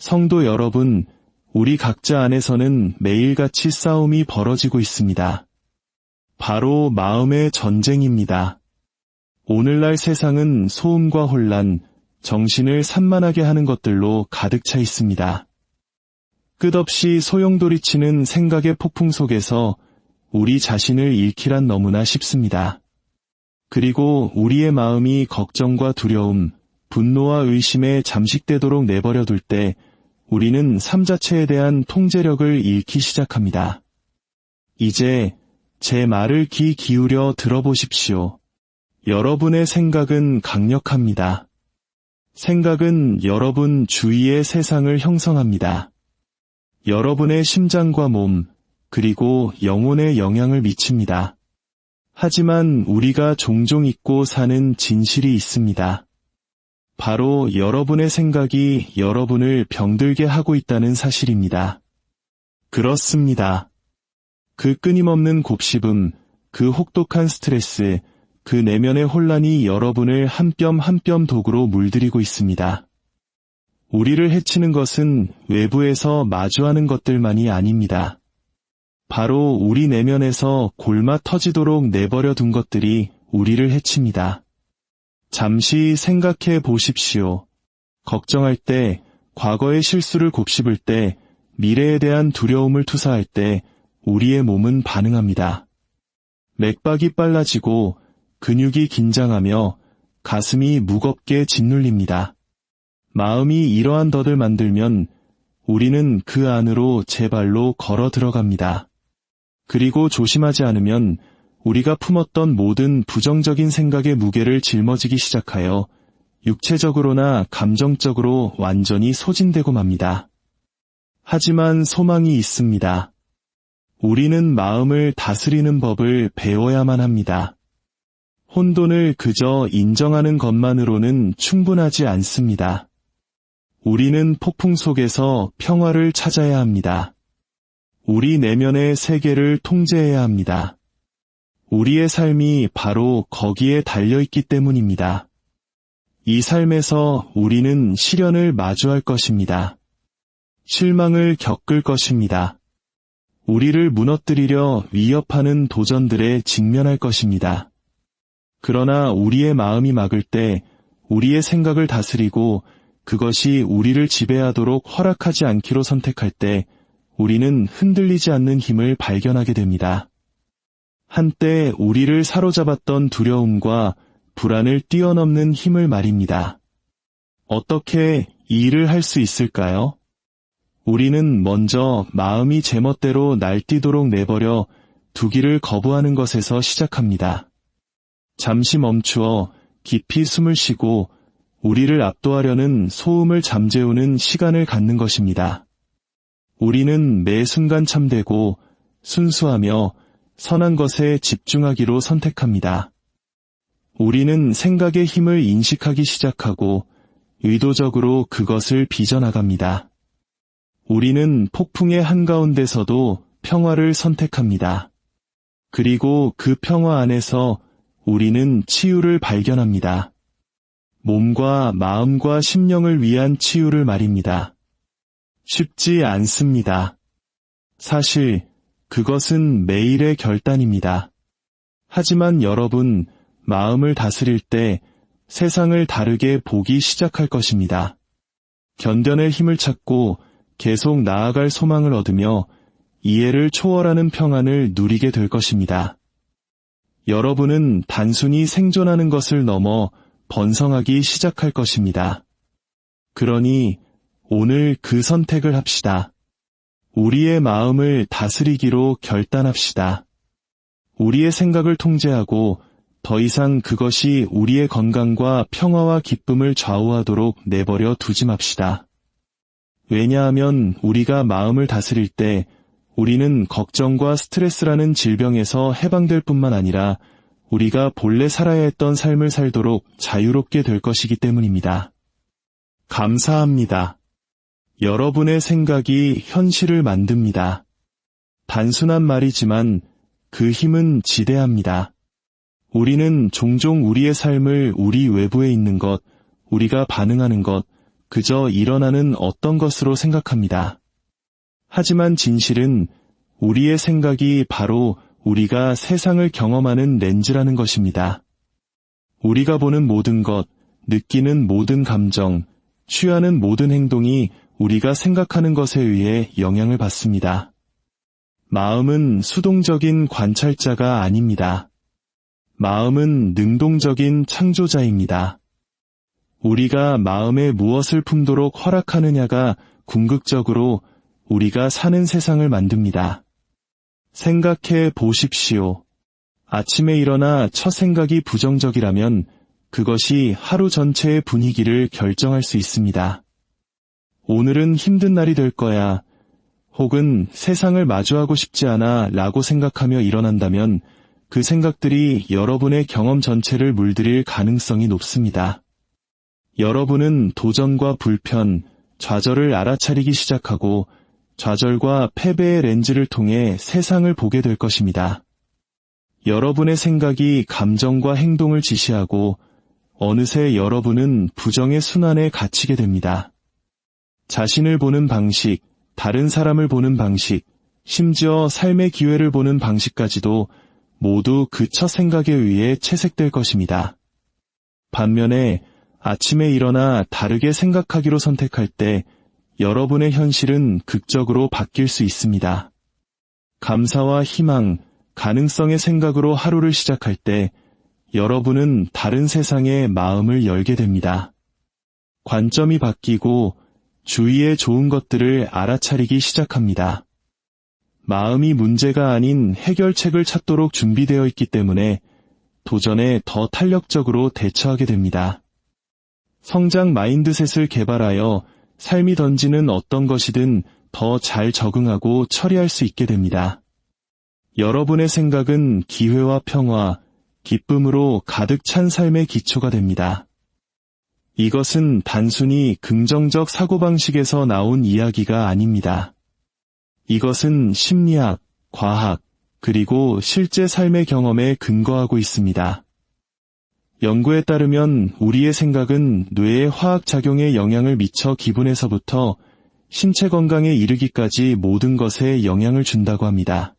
성도 여러분, 우리 각자 안에서는 매일같이 싸움이 벌어지고 있습니다. 바로 마음의 전쟁입니다. 오늘날 세상은 소음과 혼란, 정신을 산만하게 하는 것들로 가득 차 있습니다. 끝없이 소용돌이치는 생각의 폭풍 속에서 우리 자신을 잃기란 너무나 쉽습니다. 그리고 우리의 마음이 걱정과 두려움, 분노와 의심에 잠식되도록 내버려둘 때 우리는 삶 자체에 대한 통제력을 잃기 시작합니다. 이제 제 말을 귀 기울여 들어보십시오. 여러분의 생각은 강력합니다. 생각은 여러분 주위의 세상을 형성합니다. 여러분의 심장과 몸, 그리고 영혼에 영향을 미칩니다. 하지만 우리가 종종 잊고 사는 진실이 있습니다. 바로 여러분의 생각이 여러분을 병들게 하고 있다는 사실입니다. 그렇습니다. 그 끊임없는 곱씹음, 그 혹독한 스트레스, 그 내면의 혼란이 여러분을 한 뼘 한 뼘 독으로 물들이고 있습니다. 우리를 해치는 것은 외부에서 마주하는 것들만이 아닙니다. 바로 우리 내면에서 골마 터지도록 내버려 둔 것들이 우리를 해칩니다. 잠시 생각해 보십시오. 걱정할 때, 과거의 실수를 곱씹을 때, 미래에 대한 두려움을 투사할 때 우리의 몸은 반응합니다. 맥박이 빨라지고 근육이 긴장하며 가슴이 무겁게 짓눌립니다. 마음이 이러한 덫을 만들면 우리는 그 안으로 제 발로 걸어 들어갑니다. 그리고 조심하지 않으면 우리가 품었던 모든 부정적인 생각의 무게를 짊어지기 시작하여 육체적으로나 감정적으로 완전히 소진되고 맙니다. 하지만 소망이 있습니다. 우리는 마음을 다스리는 법을 배워야만 합니다. 혼돈을 그저 인정하는 것만으로는 충분하지 않습니다. 우리는 폭풍 속에서 평화를 찾아야 합니다. 우리 내면의 세계를 통제해야 합니다. 우리의 삶이 바로 거기에 달려있기 때문입니다. 이 삶에서 우리는 시련을 마주할 것입니다. 실망을 겪을 것입니다. 우리를 무너뜨리려 위협하는 도전들에 직면할 것입니다. 그러나 우리의 마음이 막을 때 우리의 생각을 다스리고 그것이 우리를 지배하도록 허락하지 않기로 선택할 때 우리는 흔들리지 않는 힘을 발견하게 됩니다. 한때 우리를 사로잡았던 두려움과 불안을 뛰어넘는 힘을 말입니다. 어떻게 이 일을 할 수 있을까요? 우리는 먼저 마음이 제멋대로 날뛰도록 내버려 두기를 거부하는 것에서 시작합니다. 잠시 멈추어 깊이 숨을 쉬고 우리를 압도하려는 소음을 잠재우는 시간을 갖는 것입니다. 우리는 매 순간 참되고 순수하며 선한 것에 집중하기로 선택합니다. 우리는 생각의 힘을 인식하기 시작하고 의도적으로 그것을 빚어나갑니다. 우리는 폭풍의 한가운데서도 평화를 선택합니다. 그리고 그 평화 안에서 우리는 치유를 발견합니다. 몸과 마음과 심령을 위한 치유를 말입니다. 쉽지 않습니다. 사실 그것은 매일의 결단입니다. 하지만 여러분, 마음을 다스릴 때 세상을 다르게 보기 시작할 것입니다. 견뎌낼 힘을 찾고 계속 나아갈 소망을 얻으며 이해를 초월하는 평안을 누리게 될 것입니다. 여러분은 단순히 생존하는 것을 넘어 번성하기 시작할 것입니다. 그러니 오늘 그 선택을 합시다. 우리의 마음을 다스리기로 결단합시다. 우리의 생각을 통제하고 더 이상 그것이 우리의 건강과 평화와 기쁨을 좌우하도록 내버려 두지 맙시다. 왜냐하면 우리가 마음을 다스릴 때 우리는 걱정과 스트레스라는 질병에서 해방될 뿐만 아니라 우리가 본래 살아야 했던 삶을 살도록 자유롭게 될 것이기 때문입니다. 감사합니다. 여러분의 생각이 현실을 만듭니다. 단순한 말이지만 그 힘은 지대합니다. 우리는 종종 우리의 삶을 우리 외부에 있는 것, 우리가 반응하는 것, 그저 일어나는 어떤 것으로 생각합니다. 하지만 진실은 우리의 생각이 바로 우리가 세상을 경험하는 렌즈라는 것입니다. 우리가 보는 모든 것, 느끼는 모든 감정, 취하는 모든 행동이 우리가 생각하는 것에 의해 영향을 받습니다. 마음은 수동적인 관찰자가 아닙니다. 마음은 능동적인 창조자입니다. 우리가 마음에 무엇을 품도록 허락하느냐가 궁극적으로 우리가 사는 세상을 만듭니다. 생각해 보십시오. 아침에 일어나 첫 생각이 부정적이라면 그것이 하루 전체의 분위기를 결정할 수 있습니다. 오늘은 힘든 날이 될 거야. 혹은 세상을 마주하고 싶지 않아 라고 생각하며 일어난다면 그 생각들이 여러분의 경험 전체를 물들일 가능성이 높습니다. 여러분은 도전과 불편, 좌절을 알아차리기 시작하고 좌절과 패배의 렌즈를 통해 세상을 보게 될 것입니다. 여러분의 생각이 감정과 행동을 지시하고 어느새 여러분은 부정의 순환에 갇히게 됩니다. 자신을 보는 방식, 다른 사람을 보는 방식, 심지어 삶의 기회를 보는 방식까지도 모두 그 첫 생각에 의해 채색될 것입니다. 반면에 아침에 일어나 다르게 생각하기로 선택할 때 여러분의 현실은 극적으로 바뀔 수 있습니다. 감사와 희망, 가능성의 생각으로 하루를 시작할 때 여러분은 다른 세상에 마음을 열게 됩니다. 관점이 바뀌고 주위의 좋은 것들을 알아차리기 시작합니다. 마음이 문제가 아닌 해결책을 찾도록 준비되어 있기 때문에 도전에 더 탄력적으로 대처하게 됩니다. 성장 마인드셋을 개발하여 삶이 던지는 어떤 것이든 더 잘 적응하고 처리할 수 있게 됩니다. 여러분의 생각은 기회와 평화, 기쁨으로 가득 찬 삶의 기초가 됩니다. 이것은 단순히 긍정적 사고방식에서 나온 이야기가 아닙니다. 이것은 심리학, 과학, 그리고 실제 삶의 경험에 근거하고 있습니다. 연구에 따르면 우리의 생각은 뇌의 화학작용에 영향을 미쳐 기분에서부터 신체 건강에 이르기까지 모든 것에 영향을 준다고 합니다.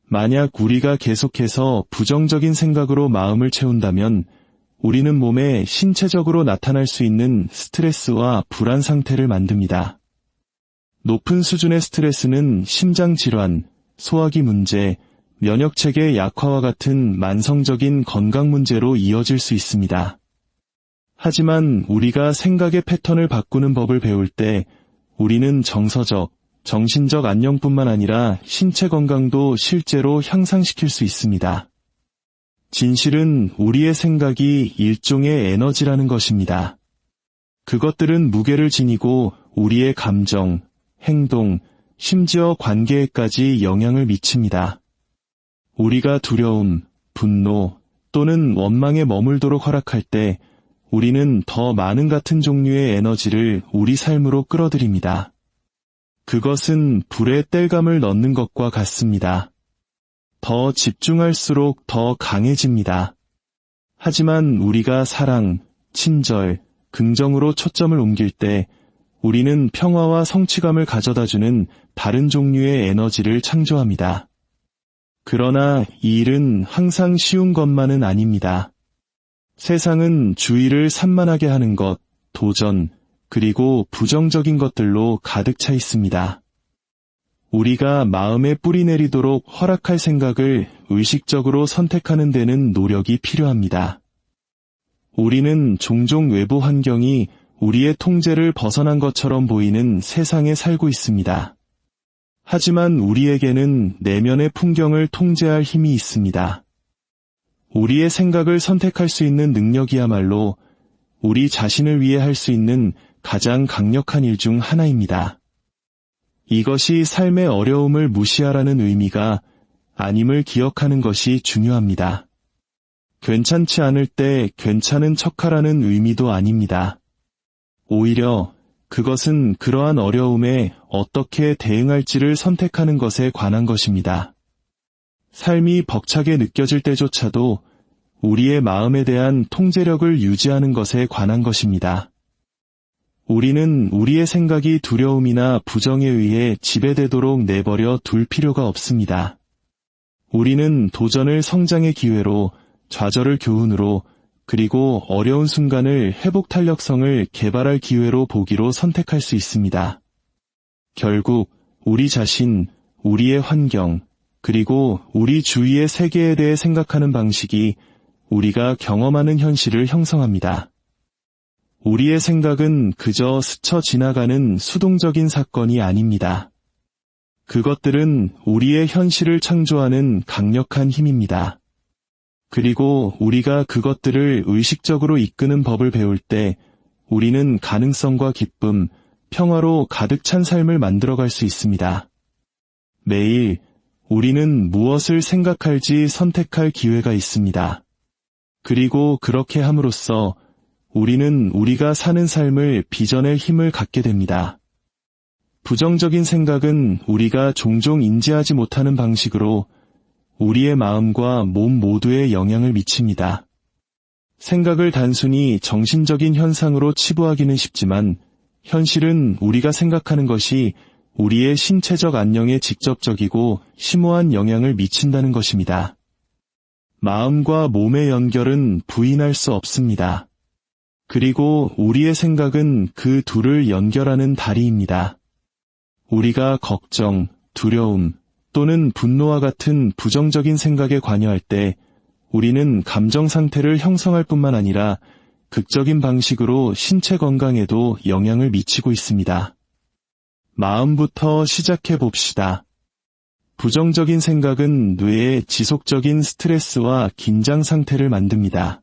만약 우리가 계속해서 부정적인 생각으로 마음을 채운다면 우리는 몸에 신체적으로 나타날 수 있는 스트레스와 불안 상태를 만듭니다. 높은 수준의 스트레스는 심장질환, 소화기 문제, 면역체계 약화와 같은 만성적인 건강 문제로 이어질 수 있습니다. 하지만 우리가 생각의 패턴을 바꾸는 법을 배울 때 우리는 정서적, 정신적 안녕뿐만 아니라 신체 건강도 실제로 향상시킬 수 있습니다. 진실은 우리의 생각이 일종의 에너지라는 것입니다. 그것들은 무게를 지니고 우리의 감정, 행동, 심지어 관계에까지 영향을 미칩니다. 우리가 두려움, 분노 또는 원망에 머물도록 허락할 때 우리는 더 많은 같은 종류의 에너지를 우리 삶으로 끌어들입니다. 그것은 불에 땔감을 넣는 것과 같습니다. 더 집중할수록 더 강해집니다. 하지만 우리가 사랑, 친절, 긍정으로 초점을 옮길 때 우리는 평화와 성취감을 가져다주는 다른 종류의 에너지를 창조합니다. 그러나 이 일은 항상 쉬운 것만은 아닙니다. 세상은 주의를 산만하게 하는 것, 도전, 그리고 부정적인 것들로 가득 차 있습니다. 우리가 마음에 뿌리 내리도록 허락할 생각을 의식적으로 선택하는 데는 노력이 필요합니다. 우리는 종종 외부 환경이 우리의 통제를 벗어난 것처럼 보이는 세상에 살고 있습니다. 하지만 우리에게는 내면의 풍경을 통제할 힘이 있습니다. 우리의 생각을 선택할 수 있는 능력이야말로 우리 자신을 위해 할 수 있는 가장 강력한 일 중 하나입니다. 이것이 삶의 어려움을 무시하라는 의미가 아님을 기억하는 것이 중요합니다. 괜찮지 않을 때 괜찮은 척하라는 의미도 아닙니다. 오히려 그것은 그러한 어려움에 어떻게 대응할지를 선택하는 것에 관한 것입니다. 삶이 벅차게 느껴질 때조차도 우리의 마음에 대한 통제력을 유지하는 것에 관한 것입니다. 우리는 우리의 생각이 두려움이나 부정에 의해 지배되도록 내버려 둘 필요가 없습니다. 우리는 도전을 성장의 기회로, 좌절을 교훈으로, 그리고 어려운 순간을 회복 탄력성을 개발할 기회로 보기로 선택할 수 있습니다. 결국 우리 자신, 우리의 환경, 그리고 우리 주위의 세계에 대해 생각하는 방식이 우리가 경험하는 현실을 형성합니다. 우리의 생각은 그저 스쳐 지나가는 수동적인 사건이 아닙니다. 그것들은 우리의 현실을 창조하는 강력한 힘입니다. 그리고 우리가 그것들을 의식적으로 이끄는 법을 배울 때 우리는 가능성과 기쁨, 평화로 가득 찬 삶을 만들어갈 수 있습니다. 매일 우리는 무엇을 생각할지 선택할 기회가 있습니다. 그리고 그렇게 함으로써 우리는 우리가 사는 삶을 빚어낼 힘을 갖게 됩니다. 부정적인 생각은 우리가 종종 인지하지 못하는 방식으로 우리의 마음과 몸 모두에 영향을 미칩니다. 생각을 단순히 정신적인 현상으로 치부하기는 쉽지만 현실은 우리가 생각하는 것이 우리의 신체적 안녕에 직접적이고 심오한 영향을 미친다는 것입니다. 마음과 몸의 연결은 부인할 수 없습니다. 그리고 우리의 생각은 그 둘을 연결하는 다리입니다. 우리가 걱정, 두려움 또는 분노와 같은 부정적인 생각에 관여할 때 우리는 감정 상태를 형성할 뿐만 아니라 극적인 방식으로 신체 건강에도 영향을 미치고 있습니다. 마음부터 시작해 봅시다. 부정적인 생각은 뇌에 지속적인 스트레스와 긴장 상태를 만듭니다.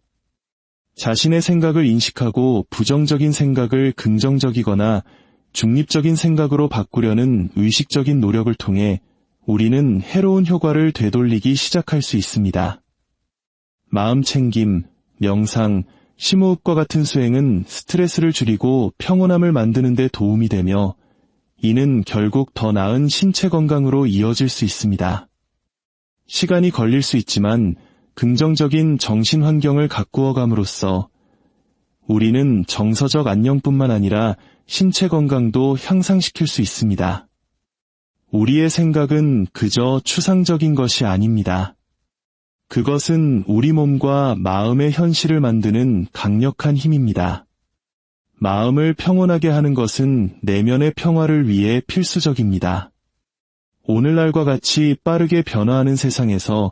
자신의 생각을 인식하고 부정적인 생각을 긍정적이거나 중립적인 생각으로 바꾸려는 의식적인 노력을 통해 우리는 해로운 효과를 되돌리기 시작할 수 있습니다. 마음 챙김, 명상, 심호흡과 같은 수행은 스트레스를 줄이고 평온함을 만드는 데 도움이 되며 이는 결국 더 나은 신체 건강으로 이어질 수 있습니다. 시간이 걸릴 수 있지만 긍정적인 정신 환경을 가꾸어 감으로써 우리는 정서적 안녕뿐만 아니라 신체 건강도 향상시킬 수 있습니다. 우리의 생각은 그저 추상적인 것이 아닙니다. 그것은 우리 몸과 마음의 현실을 만드는 강력한 힘입니다. 마음을 평온하게 하는 것은 내면의 평화를 위해 필수적입니다. 오늘날과 같이 빠르게 변화하는 세상에서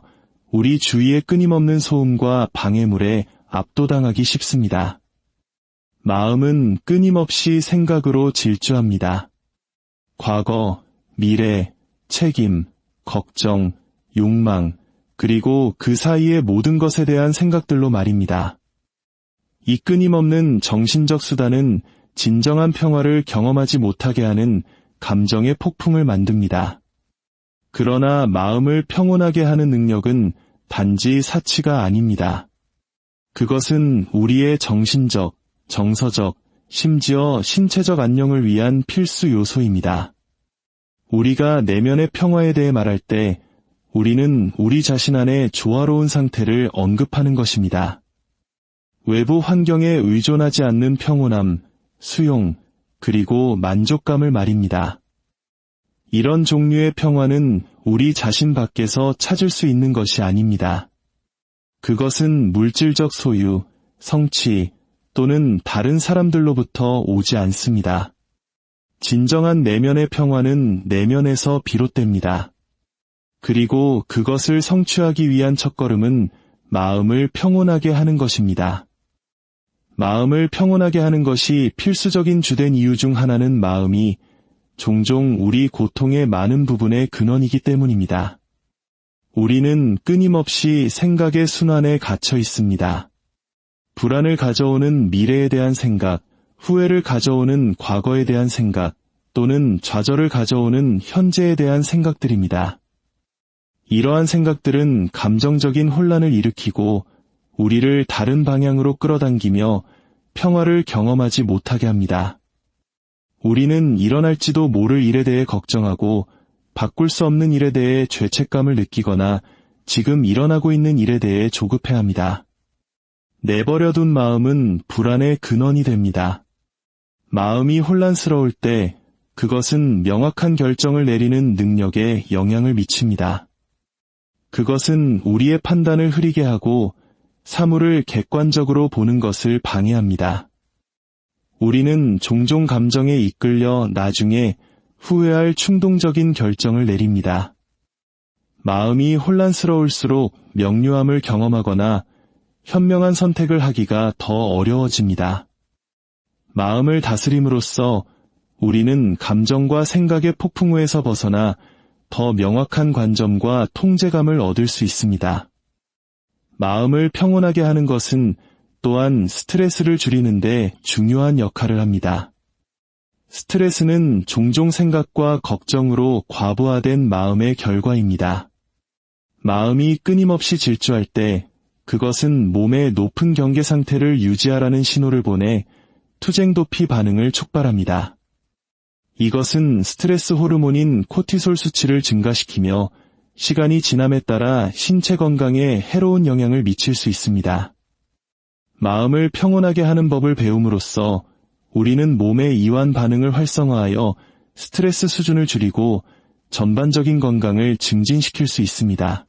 우리 주위의 끊임없는 소음과 방해물에 압도당하기 쉽습니다. 마음은 끊임없이 생각으로 질주합니다. 과거, 미래, 책임, 걱정, 욕망, 그리고 그 사이의 모든 것에 대한 생각들로 말입니다. 이 끊임없는 정신적 수단은 진정한 평화를 경험하지 못하게 하는 감정의 폭풍을 만듭니다. 그러나 마음을 평온하게 하는 능력은 단지 사치가 아닙니다. 그것은 우리의 정신적, 정서적, 심지어 신체적 안녕을 위한 필수 요소입니다. 우리가 내면의 평화에 대해 말할 때 우리는 우리 자신 안의 조화로운 상태를 언급하는 것입니다. 외부 환경에 의존하지 않는 평온함, 수용, 그리고 만족감을 말입니다. 이런 종류의 평화는 우리 자신 밖에서 찾을 수 있는 것이 아닙니다. 그것은 물질적 소유, 성취 또는 다른 사람들로부터 오지 않습니다. 진정한 내면의 평화는 내면에서 비롯됩니다. 그리고 그것을 성취하기 위한 첫걸음은 마음을 평온하게 하는 것입니다. 마음을 평온하게 하는 것이 필수적인 주된 이유 중 하나는 마음이 종종 우리 고통의 많은 부분의 근원이기 때문입니다. 우리는 끊임없이 생각의 순환에 갇혀 있습니다. 불안을 가져오는 미래에 대한 생각, 후회를 가져오는 과거에 대한 생각, 또는 좌절을 가져오는 현재에 대한 생각들입니다. 이러한 생각들은 감정적인 혼란을 일으키고 우리를 다른 방향으로 끌어당기며 평화를 경험하지 못하게 합니다. 우리는 일어날지도 모를 일에 대해 걱정하고 바꿀 수 없는 일에 대해 죄책감을 느끼거나 지금 일어나고 있는 일에 대해 조급해합니다. 내버려둔 마음은 불안의 근원이 됩니다. 마음이 혼란스러울 때 그것은 명확한 결정을 내리는 능력에 영향을 미칩니다. 그것은 우리의 판단을 흐리게 하고 사물을 객관적으로 보는 것을 방해합니다. 우리는 종종 감정에 이끌려 나중에 후회할 충동적인 결정을 내립니다. 마음이 혼란스러울수록 명료함을 경험하거나 현명한 선택을 하기가 더 어려워집니다. 마음을 다스림으로써 우리는 감정과 생각의 폭풍우에서 벗어나 더 명확한 관점과 통제감을 얻을 수 있습니다. 마음을 평온하게 하는 것은 또한 스트레스를 줄이는데 중요한 역할을 합니다. 스트레스는 종종 생각과 걱정으로 과부하된 마음의 결과입니다. 마음이 끊임없이 질주할 때 그것은 몸의 높은 경계 상태를 유지하라는 신호를 보내 투쟁도피 반응을 촉발합니다. 이것은 스트레스 호르몬인 코티솔 수치를 증가시키며 시간이 지남에 따라 신체 건강에 해로운 영향을 미칠 수 있습니다. 마음을 평온하게 하는 법을 배움으로써 우리는 몸의 이완 반응을 활성화하여 스트레스 수준을 줄이고 전반적인 건강을 증진시킬 수 있습니다.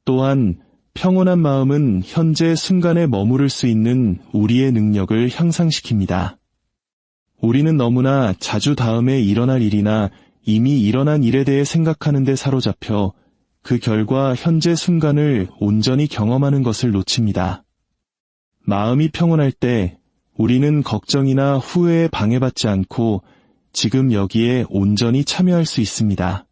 또한 평온한 마음은 현재 순간에 머무를 수 있는 우리의 능력을 향상시킵니다. 우리는 너무나 자주 다음에 일어날 일이나 이미 일어난 일에 대해 생각하는 데 사로잡혀 그 결과 현재 순간을 온전히 경험하는 것을 놓칩니다. 마음이 평온할 때 우리는 걱정이나 후회에 방해받지 않고 지금 여기에 온전히 참여할 수 있습니다.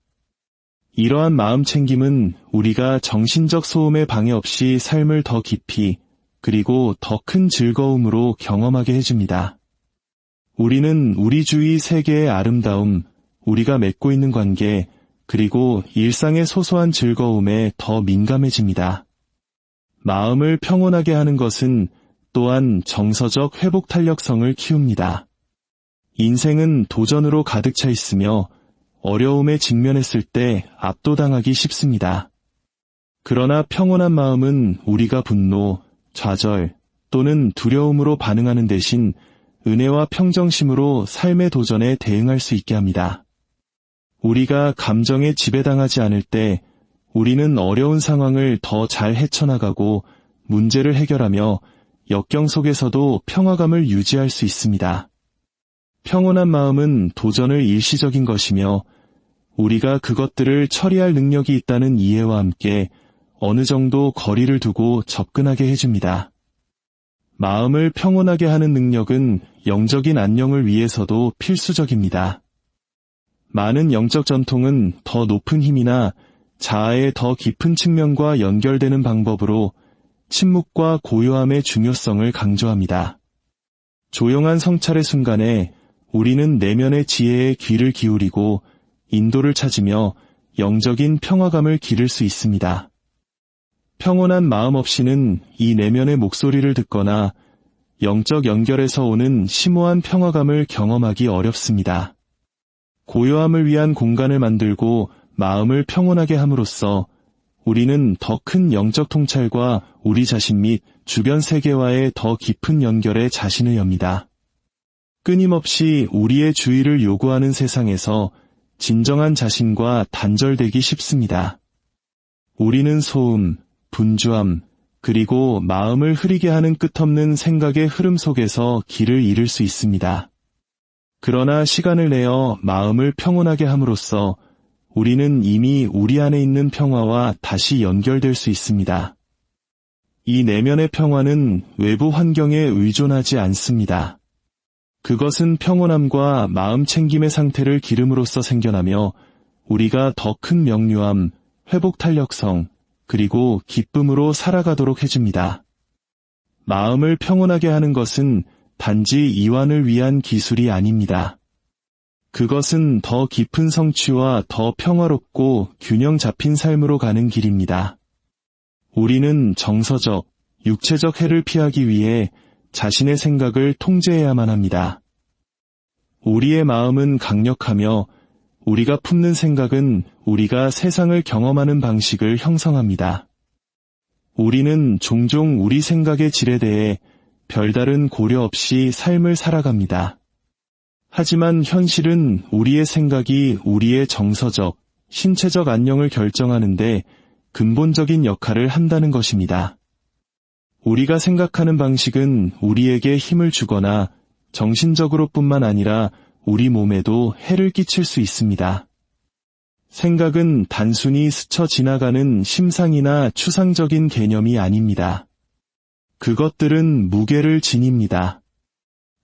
이러한 마음 챙김은 우리가 정신적 소음에 방해 없이 삶을 더 깊이 그리고 더 큰 즐거움으로 경험하게 해줍니다. 우리는 우리 주위 세계의 아름다움, 우리가 맺고 있는 관계, 그리고 일상의 소소한 즐거움에 더 민감해집니다. 마음을 평온하게 하는 것은 또한 정서적 회복 탄력성을 키웁니다. 인생은 도전으로 가득 차 있으며 어려움에 직면했을 때 압도당하기 쉽습니다. 그러나 평온한 마음은 우리가 분노, 좌절 또는 두려움으로 반응하는 대신 은혜와 평정심으로 삶의 도전에 대응할 수 있게 합니다. 우리가 감정에 지배당하지 않을 때 우리는 어려운 상황을 더 잘 헤쳐나가고 문제를 해결하며 역경 속에서도 평화감을 유지할 수 있습니다. 평온한 마음은 도전을 일시적인 것이며 우리가 그것들을 처리할 능력이 있다는 이해와 함께 어느 정도 거리를 두고 접근하게 해줍니다. 마음을 평온하게 하는 능력은 영적인 안녕을 위해서도 필수적입니다. 많은 영적 전통은 더 높은 힘이나 자아의 더 깊은 측면과 연결되는 방법으로 침묵과 고요함의 중요성을 강조합니다. 조용한 성찰의 순간에 우리는 내면의 지혜에 귀를 기울이고 인도를 찾으며 영적인 평화감을 기를 수 있습니다. 평온한 마음 없이는 이 내면의 목소리를 듣거나 영적 연결에서 오는 심오한 평화감을 경험하기 어렵습니다. 고요함을 위한 공간을 만들고 마음을 평온하게 함으로써 우리는 더 큰 영적 통찰과 우리 자신 및 주변 세계와의 더 깊은 연결에 자신을 엽니다. 끊임없이 우리의 주의를 요구하는 세상에서 진정한 자신과 단절되기 쉽습니다. 우리는 소음, 분주함, 그리고 마음을 흐리게 하는 끝없는 생각의 흐름 속에서 길을 잃을 수 있습니다. 그러나 시간을 내어 마음을 평온하게 함으로써 우리는 이미 우리 안에 있는 평화와 다시 연결될 수 있습니다. 이 내면의 평화는 외부 환경에 의존하지 않습니다. 그것은 평온함과 마음 챙김의 상태를 기름으로써 생겨나며 우리가 더 큰 명료함, 회복 탄력성, 그리고 기쁨으로 살아가도록 해줍니다. 마음을 평온하게 하는 것은 단지 이완을 위한 기술이 아닙니다. 그것은 더 깊은 성취와 더 평화롭고 균형 잡힌 삶으로 가는 길입니다. 우리는 정서적, 육체적 해를 피하기 위해 자신의 생각을 통제해야만 합니다. 우리의 마음은 강력하며 우리가 품는 생각은 우리가 세상을 경험하는 방식을 형성합니다. 우리는 종종 우리 생각의 질에 대해 별다른 고려 없이 삶을 살아갑니다. 하지만 현실은 우리의 생각이 우리의 정서적, 신체적 안녕을 결정하는데 근본적인 역할을 한다는 것입니다. 우리가 생각하는 방식은 우리에게 힘을 주거나 정신적으로뿐만 아니라 우리 몸에도 해를 끼칠 수 있습니다. 생각은 단순히 스쳐 지나가는 심상이나 추상적인 개념이 아닙니다. 그것들은 무게를 지닙니다.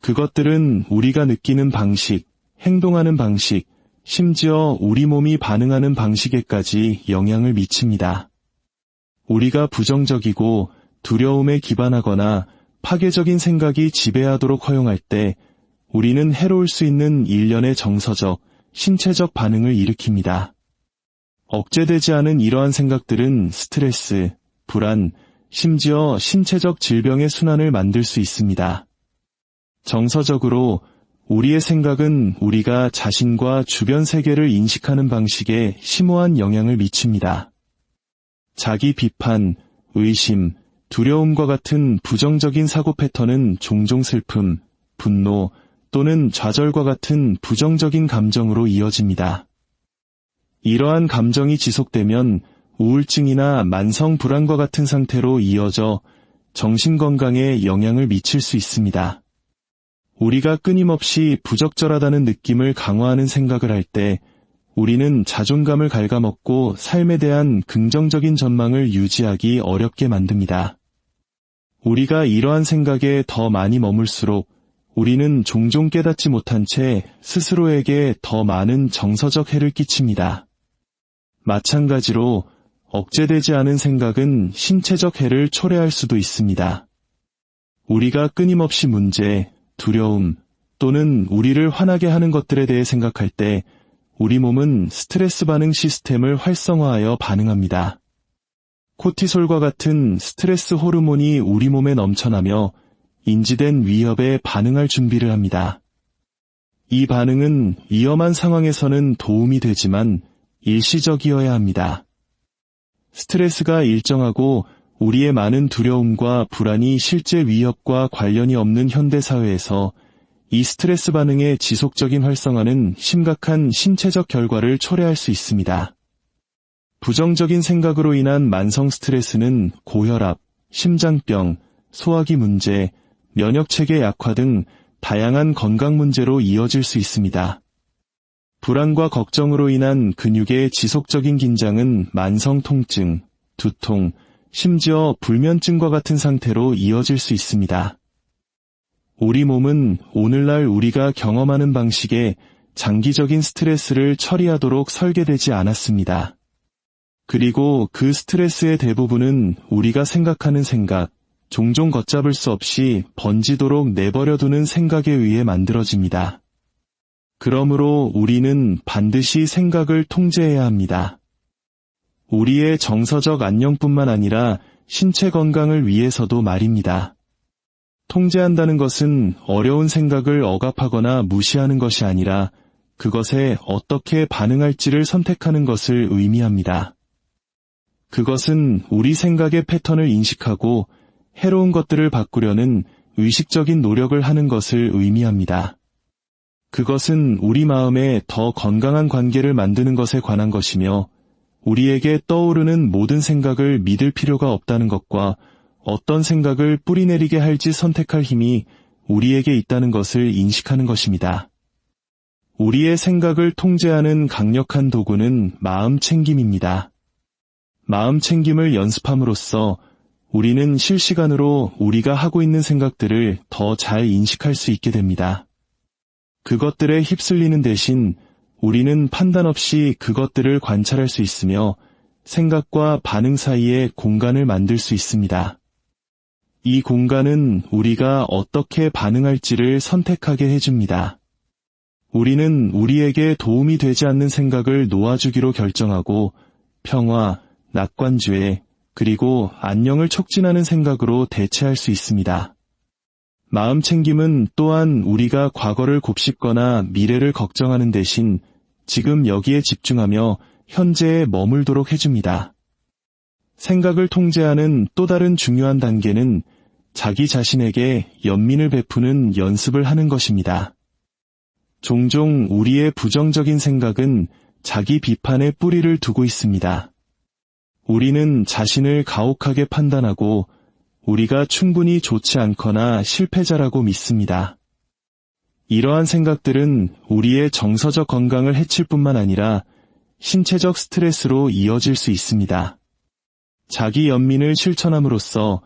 그것들은 우리가 느끼는 방식, 행동하는 방식, 심지어 우리 몸이 반응하는 방식에까지 영향을 미칩니다. 우리가 부정적이고 두려움에 기반하거나 파괴적인 생각이 지배하도록 허용할 때 우리는 해로울 수 있는 일련의 정서적, 신체적 반응을 일으킵니다. 억제되지 않은 이러한 생각들은 스트레스, 불안, 심지어 신체적 질병의 순환을 만들 수 있습니다. 정서적으로 우리의 생각은 우리가 자신과 주변 세계를 인식하는 방식에 심오한 영향을 미칩니다. 자기 비판, 의심, 두려움과 같은 부정적인 사고 패턴은 종종 슬픔, 분노 또는 좌절과 같은 부정적인 감정으로 이어집니다. 이러한 감정이 지속되면 우울증이나 만성 불안과 같은 상태로 이어져 정신건강에 영향을 미칠 수 있습니다. 우리가 끊임없이 부적절하다는 느낌을 강화하는 생각을 할 때 우리는 자존감을 갉아먹고 삶에 대한 긍정적인 전망을 유지하기 어렵게 만듭니다. 우리가 이러한 생각에 더 많이 머물수록 우리는 종종 깨닫지 못한 채 스스로에게 더 많은 정서적 해를 끼칩니다. 마찬가지로 억제되지 않은 생각은 신체적 해를 초래할 수도 있습니다. 우리가 끊임없이 문제, 두려움 또는 우리를 화나게 하는 것들에 대해 생각할 때 우리 몸은 스트레스 반응 시스템을 활성화하여 반응합니다. 코티솔과 같은 스트레스 호르몬이 우리 몸에 넘쳐나며 인지된 위협에 반응할 준비를 합니다. 이 반응은 위험한 상황에서는 도움이 되지만 일시적이어야 합니다. 스트레스가 일정하고 우리의 많은 두려움과 불안이 실제 위협과 관련이 없는 현대사회에서 이 스트레스 반응의 지속적인 활성화는 심각한 신체적 결과를 초래할 수 있습니다. 부정적인 생각으로 인한 만성 스트레스는 고혈압, 심장병, 소화기 문제, 면역체계 약화 등 다양한 건강 문제로 이어질 수 있습니다. 불안과 걱정으로 인한 근육의 지속적인 긴장은 만성 통증, 두통, 심지어 불면증과 같은 상태로 이어질 수 있습니다. 우리 몸은 오늘날 우리가 경험하는 방식에 장기적인 스트레스를 처리하도록 설계되지 않았습니다. 그리고 그 스트레스의 대부분은 우리가 생각하는 생각, 종종 걷잡을 수 없이 번지도록 내버려두는 생각에 의해 만들어집니다. 그러므로 우리는 반드시 생각을 통제해야 합니다. 우리의 정서적 안녕뿐만 아니라 신체 건강을 위해서도 말입니다. 통제한다는 것은 어려운 생각을 억압하거나 무시하는 것이 아니라 그것에 어떻게 반응할지를 선택하는 것을 의미합니다. 그것은 우리 생각의 패턴을 인식하고 해로운 것들을 바꾸려는 의식적인 노력을 하는 것을 의미합니다. 그것은 우리 마음에 더 건강한 관계를 만드는 것에 관한 것이며 우리에게 떠오르는 모든 생각을 믿을 필요가 없다는 것과 어떤 생각을 뿌리내리게 할지 선택할 힘이 우리에게 있다는 것을 인식하는 것입니다. 우리의 생각을 통제하는 강력한 도구는 마음 챙김입니다. 마음 챙김을 연습함으로써 우리는 실시간으로 우리가 하고 있는 생각들을 더 잘 인식할 수 있게 됩니다. 그것들에 휩쓸리는 대신 우리는 판단 없이 그것들을 관찰할 수 있으며 생각과 반응 사이에 공간을 만들 수 있습니다. 이 공간은 우리가 어떻게 반응할지를 선택하게 해줍니다. 우리는 우리에게 도움이 되지 않는 생각을 놓아주기로 결정하고 평화, 낙관주의, 그리고 안녕을 촉진하는 생각으로 대체할 수 있습니다. 마음 챙김은 또한 우리가 과거를 곱씹거나 미래를 걱정하는 대신 지금 여기에 집중하며 현재에 머물도록 해줍니다. 생각을 통제하는 또 다른 중요한 단계는 자기 자신에게 연민을 베푸는 연습을 하는 것입니다. 종종 우리의 부정적인 생각은 자기 비판의 뿌리를 두고 있습니다. 우리는 자신을 가혹하게 판단하고 우리가 충분히 좋지 않거나 실패자라고 믿습니다. 이러한 생각들은 우리의 정서적 건강을 해칠 뿐만 아니라 신체적 스트레스로 이어질 수 있습니다. 자기 연민을 실천함으로써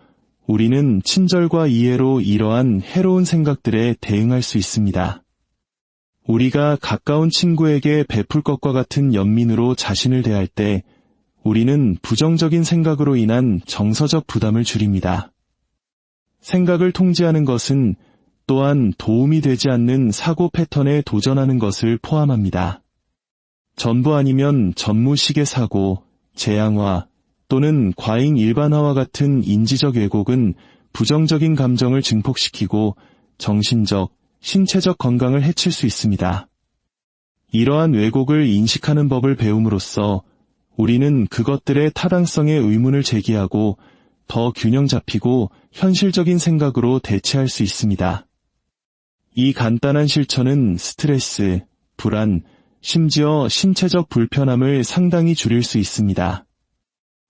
우리는 친절과 이해로 이러한 해로운 생각들에 대응할 수 있습니다. 우리가 가까운 친구에게 베풀 것과 같은 연민으로 자신을 대할 때 우리는 부정적인 생각으로 인한 정서적 부담을 줄입니다. 생각을 통제하는 것은 또한 도움이 되지 않는 사고 패턴에 도전하는 것을 포함합니다. 전부 아니면 전무식의 사고, 재앙화 또는 과잉 일반화와 같은 인지적 왜곡은 부정적인 감정을 증폭시키고 정신적, 신체적 건강을 해칠 수 있습니다. 이러한 왜곡을 인식하는 법을 배움으로써 우리는 그것들의 타당성에 의문을 제기하고 더 균형 잡히고 현실적인 생각으로 대체할 수 있습니다. 이 간단한 실천은 스트레스, 불안, 심지어 신체적 불편함을 상당히 줄일 수 있습니다.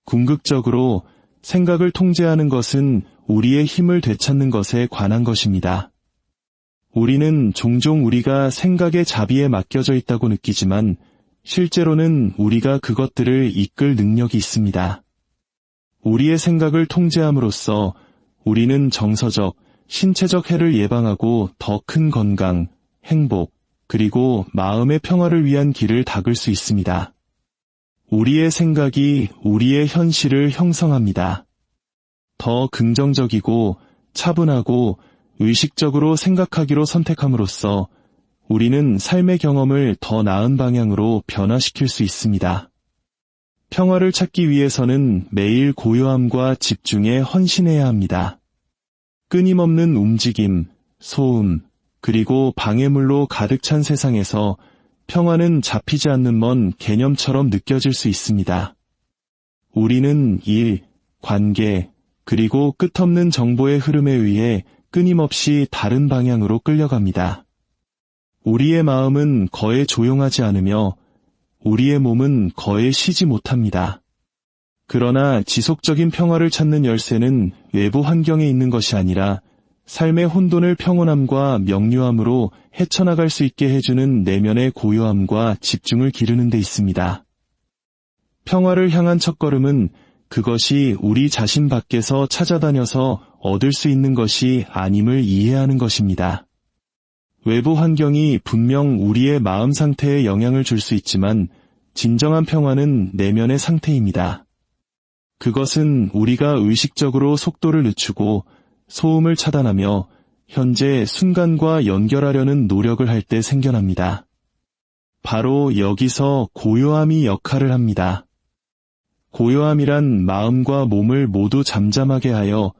궁극적으로 생각을 통제하는 것은 우리의 힘을 되찾는 것에 관한 것입니다. 우리는 종종 우리가 생각의 자비에 맡겨져 있다고 느끼지만 실제로는 우리가 그것들을 이끌 능력이 있습니다. 우리의 생각을 통제함으로써 우리는 정서적, 신체적 해를 예방하고 더 큰 건강, 행복, 그리고 마음의 평화를 위한 길을 닦을 수 있습니다. 우리의 생각이 우리의 현실을 형성합니다. 더 긍정적이고 차분하고 의식적으로 생각하기로 선택함으로써 우리는 삶의 경험을 더 나은 방향으로 변화시킬 수 있습니다. 평화를 찾기 위해서는 매일 고요함과 집중에 헌신해야 합니다. 끊임없는 움직임, 소음, 그리고 방해물로 가득 찬 세상에서 평화는 잡히지 않는 먼 개념처럼 느껴질 수 있습니다. 우리는 일, 관계, 그리고 끝없는 정보의 흐름에 의해 끊임없이 다른 방향으로 끌려갑니다. 우리의 마음은 거의 조용하지 않으며 우리의 몸은 거의 쉬지 못합니다. 그러나 지속적인 평화를 찾는 열쇠는 외부 환경에 있는 것이 아니라 삶의 혼돈을 평온함과 명료함으로 헤쳐나갈 수 있게 해주는 내면의 고요함과 집중을 기르는 데 있습니다. 평화를 향한 첫걸음은 그것이 우리 자신 밖에서 찾아다녀서 얻을 수 있는 것이 아님을 이해하는 것입니다. 외부 환경이 분명 우리의 마음 상태에 영향을 줄 수 있지만 진정한 평화는 내면의 상태입니다. 그것은 우리가 의식적으로 속도를 늦추고 소음을 차단하며 현재 순간과 연결하려는 노력을 할 때 생겨납니다. 바로 여기서 고요함이 역할을 합니다. 고요함이란 마음과 몸을 모두 잠잠하게 하여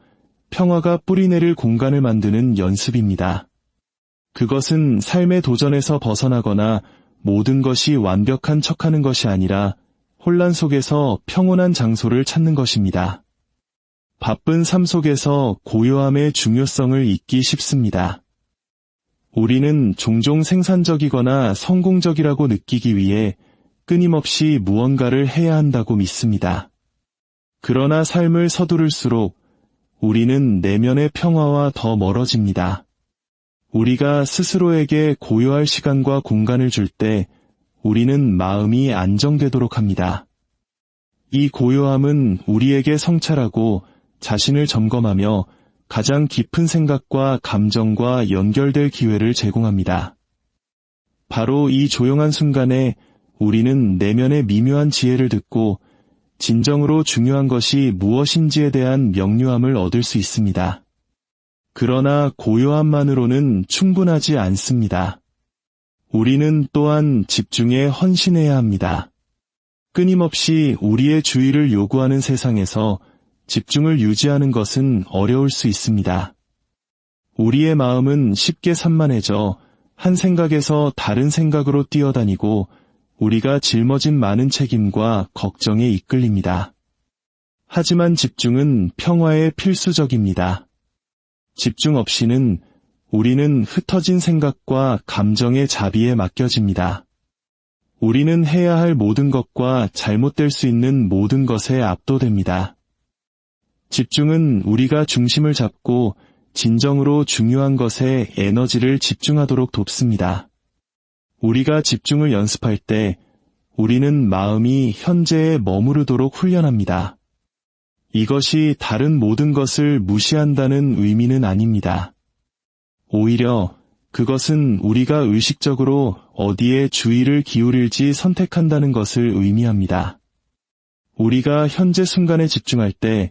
평화가 뿌리내릴 공간을 만드는 연습입니다. 그것은 삶의 도전에서 벗어나거나 모든 것이 완벽한 척하는 것이 아니라 혼란 속에서 평온한 장소를 찾는 것입니다. 바쁜 삶 속에서 고요함의 중요성을 잊기 쉽습니다. 우리는 종종 생산적이거나 성공적이라고 느끼기 위해 끊임없이 무언가를 해야 한다고 믿습니다. 그러나 삶을 서두를수록 우리는 내면의 평화와 더 멀어집니다. 우리가 스스로에게 고요할 시간과 공간을 줄 때 우리는 마음이 안정되도록 합니다. 이 고요함은 우리에게 성찰하고 자신을 점검하며 가장 깊은 생각과 감정과 연결될 기회를 제공합니다. 바로 이 조용한 순간에 우리는 내면의 미묘한 지혜를 듣고 진정으로 중요한 것이 무엇인지에 대한 명료함을 얻을 수 있습니다. 그러나 고요함만으로는 충분하지 않습니다. 우리는 또한 집중에 헌신해야 합니다. 끊임없이 우리의 주의를 요구하는 세상에서 집중을 유지하는 것은 어려울 수 있습니다. 우리의 마음은 쉽게 산만해져 한 생각에서 다른 생각으로 뛰어다니고 우리가 짊어진 많은 책임과 걱정에 이끌립니다. 하지만 집중은 평화에 필수적입니다. 집중 없이는 우리는 흩어진 생각과 감정의 자비에 맡겨집니다. 우리는 해야 할 모든 것과 잘못될 수 있는 모든 것에 압도됩니다. 집중은 우리가 중심을 잡고 진정으로 중요한 것에 에너지를 집중하도록 돕습니다. 우리가 집중을 연습할 때 우리는 마음이 현재에 머무르도록 훈련합니다. 이것이 다른 모든 것을 무시한다는 의미는 아닙니다. 오히려 그것은 우리가 의식적으로 어디에 주의를 기울일지 선택한다는 것을 의미합니다. 우리가 현재 순간에 집중할 때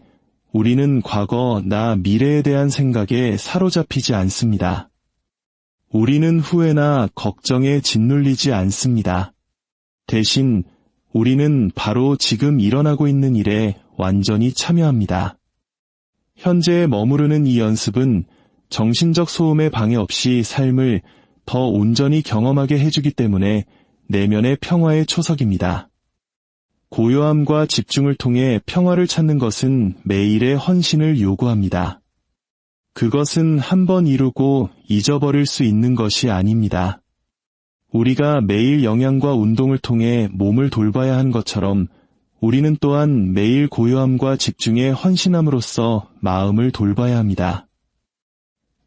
우리는 과거, 나, 미래에 대한 생각에 사로잡히지 않습니다. 우리는 후회나 걱정에 짓눌리지 않습니다. 대신 우리는 바로 지금 일어나고 있는 일에 완전히 참여합니다. 현재에 머무르는 이 연습은 정신적 소음에 방해 없이 삶을 더 온전히 경험하게 해주기 때문에 내면의 평화의 초석입니다. 고요함과 집중을 통해 평화를 찾는 것은 매일의 헌신을 요구합니다. 그것은 한 번 이루고 잊어버릴 수 있는 것이 아닙니다. 우리가 매일 영양과 운동을 통해 몸을 돌봐야 한 것처럼 우리는 또한 매일 고요함과 집중에 헌신함으로써 마음을 돌봐야 합니다.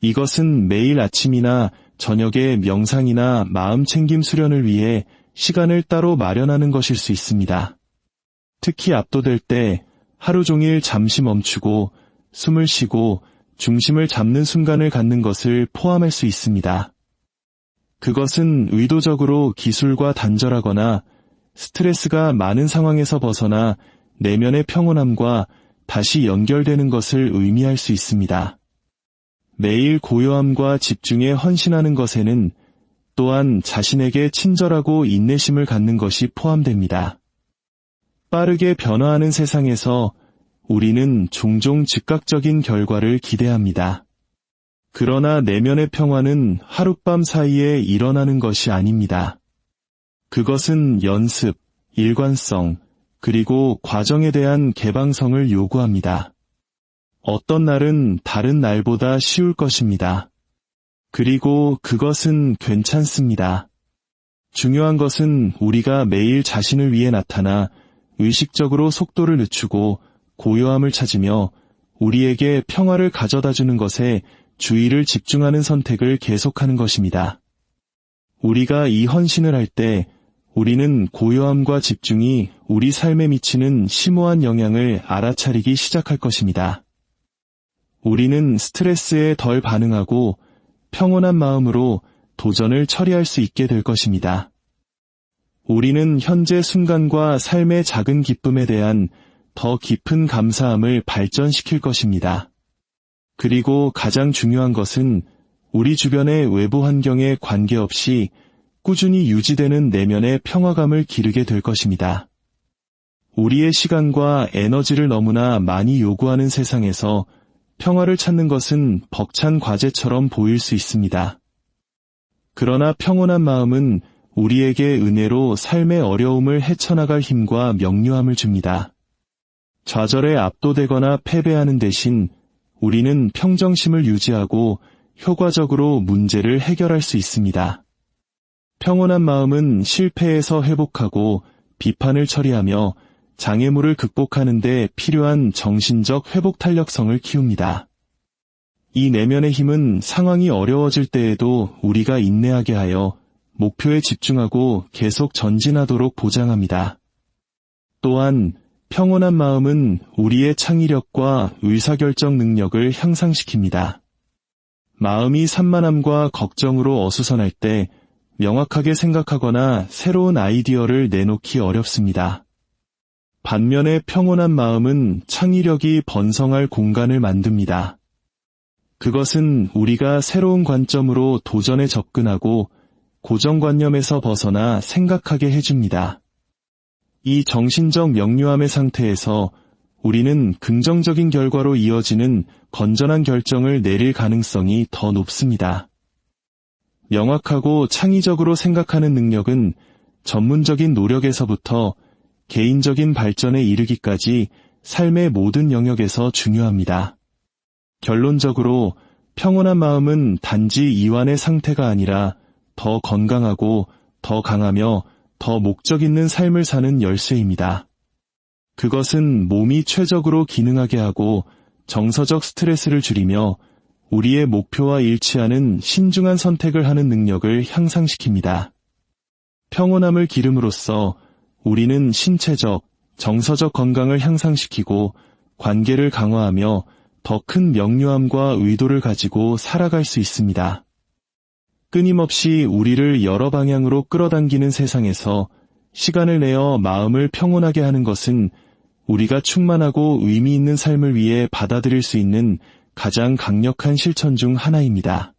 이것은 매일 아침이나 저녁에 명상이나 마음 챙김 수련을 위해 시간을 따로 마련하는 것일 수 있습니다. 특히 압도될 때 하루 종일 잠시 멈추고 숨을 쉬고 중심을 잡는 순간을 갖는 것을 포함할 수 있습니다. 그것은 의도적으로 기술과 단절하거나 스트레스가 많은 상황에서 벗어나 내면의 평온함과 다시 연결되는 것을 의미할 수 있습니다. 매일 고요함과 집중에 헌신하는 것에는 또한 자신에게 친절하고 인내심을 갖는 것이 포함됩니다. 빠르게 변화하는 세상에서 우리는 종종 즉각적인 결과를 기대합니다. 그러나 내면의 평화는 하룻밤 사이에 일어나는 것이 아닙니다. 그것은 연습, 일관성, 그리고 과정에 대한 개방성을 요구합니다. 어떤 날은 다른 날보다 쉬울 것입니다. 그리고 그것은 괜찮습니다. 중요한 것은 우리가 매일 자신을 위해 나타나 의식적으로 속도를 늦추고 고요함을 찾으며 우리에게 평화를 가져다주는 것에 주의를 집중하는 선택을 계속하는 것입니다. 우리가 이 헌신을 할 때 우리는 고요함과 집중이 우리 삶에 미치는 심오한 영향을 알아차리기 시작할 것입니다. 우리는 스트레스에 덜 반응하고 평온한 마음으로 도전을 처리할 수 있게 될 것입니다. 우리는 현재 순간과 삶의 작은 기쁨에 대한 더 깊은 감사함을 발전시킬 것입니다. 그리고 가장 중요한 것은 우리 주변의 외부 환경에 관계없이 꾸준히 유지되는 내면의 평화감을 기르게 될 것입니다. 우리의 시간과 에너지를 너무나 많이 요구하는 세상에서 평화를 찾는 것은 벅찬 과제처럼 보일 수 있습니다. 그러나 평온한 마음은 우리에게 은혜로 삶의 어려움을 헤쳐나갈 힘과 명료함을 줍니다. 좌절에 압도되거나 패배하는 대신 우리는 평정심을 유지하고 효과적으로 문제를 해결할 수 있습니다. 평온한 마음은 실패에서 회복하고 비판을 처리하며 장애물을 극복하는 데 필요한 정신적 회복 탄력성을 키웁니다. 이 내면의 힘은 상황이 어려워질 때에도 우리가 인내하게 하여 목표에 집중하고 계속 전진하도록 보장합니다. 또한 평온한 마음은 우리의 창의력과 의사결정 능력을 향상시킵니다. 마음이 산만함과 걱정으로 어수선할 때 명확하게 생각하거나 새로운 아이디어를 내놓기 어렵습니다. 반면에 평온한 마음은 창의력이 번성할 공간을 만듭니다. 그것은 우리가 새로운 관점으로 도전에 접근하고 고정관념에서 벗어나 생각하게 해줍니다. 이 정신적 명료함의 상태에서 우리는 긍정적인 결과로 이어지는 건전한 결정을 내릴 가능성이 더 높습니다. 명확하고 창의적으로 생각하는 능력은 전문적인 노력에서부터 개인적인 발전에 이르기까지 삶의 모든 영역에서 중요합니다. 결론적으로 평온한 마음은 단지 이완의 상태가 아니라 더 건강하고 더 강하며 더 목적 있는 삶을 사는 열쇠입니다. 그것은 몸이 최적으로 기능하게 하고 정서적 스트레스를 줄이며 우리의 목표와 일치하는 신중한 선택을 하는 능력을 향상시킵니다. 평온함을 기름으로써 우리는 신체적, 정서적 건강을 향상시키고 관계를 강화하며 더 큰 명료함과 의도를 가지고 살아갈 수 있습니다. 끊임없이 우리를 여러 방향으로 끌어당기는 세상에서 시간을 내어 마음을 평온하게 하는 것은 우리가 충만하고 의미 있는 삶을 위해 받아들일 수 있는 가장 강력한 실천 중 하나입니다.